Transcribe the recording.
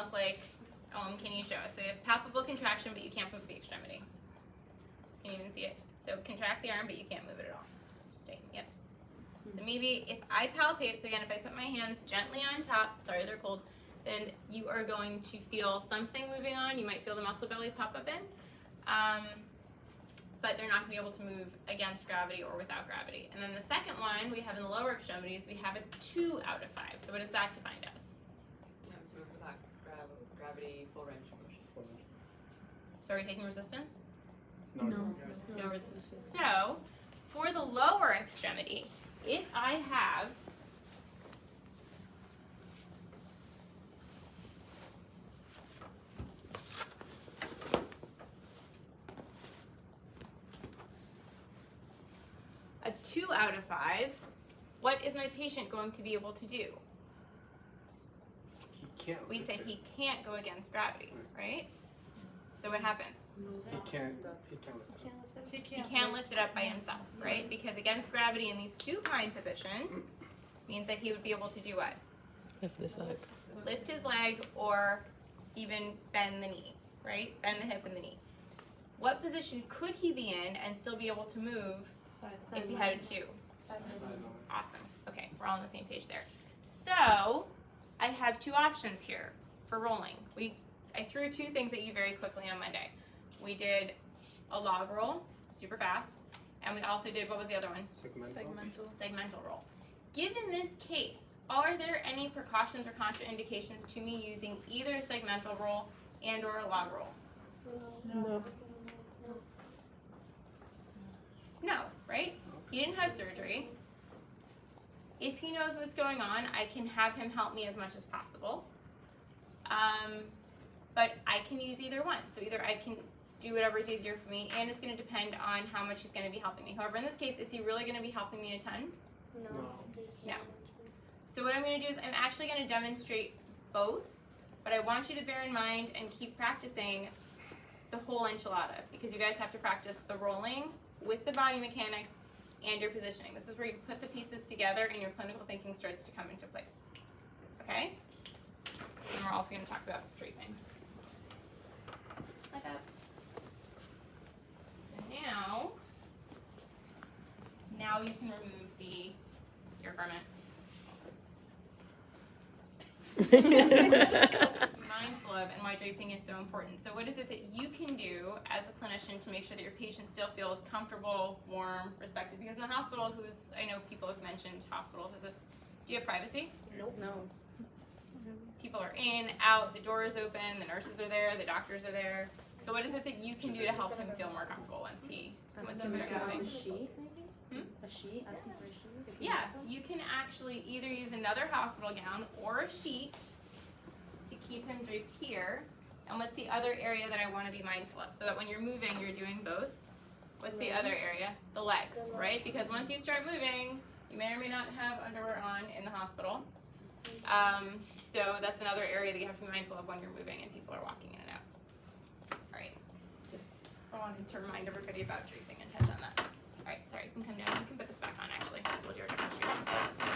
look like? Can you show us? So you have palpable contraction, but you can't move the extremity. Can you even see it? So contract the arm, but you can't move it at all. Just tighten, yep. So maybe if I palpate, so again, if I put my hands gently on top, sorry, they're cold, then you are going to feel something moving on. You might feel the muscle belly pop up in, but they're not going to be able to move against gravity or without gravity. And then the second one we have in the lower extremities, we have a 2 out of 5. So what is that defined as? Can't move without gravity, full range of motion. So are we taking resistance? No. No resistance. So for the lower extremity, if I have a 2 out of 5, what is my patient going to be able to do? He can't. We said he can't go against gravity, right? So what happens? He can't. He can't lift it up by himself, right? Because against gravity in the supine position means that he would be able to do what? Lift this leg. Lift his leg or even bend the knee, right? Bend the hip and the knee. What position could he be in and still be able to move if he had a 2? Awesome. Okay, we're all on the same page there. So I have 2 options here for rolling. I threw 2 things at you very quickly on Monday. We did a log roll, super fast, and we also did, what was the other one? Segmental roll. Given this case, are there any precautions or contraindications to me using either a segmental roll and or a log roll? No. No, right? He didn't have surgery. If he knows what's going on, I can have him help me as much as possible. But I can use either one. So either I can do whatever is easier for me, and it's going to depend on how much he's going to be helping me. However, in this case, is he really going to be helping me a ton? No. So what I'm going to do is I'm actually going to demonstrate both, but I want you to bear in mind and keep practicing the whole enchilada, because you guys have to practice the rolling with the body mechanics and your positioning. This is where you put the pieces together and your clinical thinking starts to come into place. Okay? And we're also going to talk about draping. Like that. So now you can remove your garment. Mindful of and why draping is so important. So what is it that you can do as a clinician to make sure that your patient still feels comfortable, warm, respected? Because in the hospital, I know people have mentioned hospital visits. Do you have privacy? Nope. No. People are in, out, the door is open, the nurses are there, the doctors are there. So what is it that you can do to help him feel more comfortable once he starts moving? A sheet, maybe? A sheet? Asking for a sheet? Yeah, you can actually either use another hospital gown or a sheet to keep him draped here. And what's the other area that I want to be mindful of? So that when you're moving, you're doing both. What's the other area? The legs, right? Because once you start moving, you may or may not have underwear on in the hospital. So that's another area that you have to be mindful of when you're moving and people are walking in and out. All right, just I wanted to remind everybody about draping and touch on that. All right, sorry, you can come down. You can put this back on actually. So we'll do our demonstration.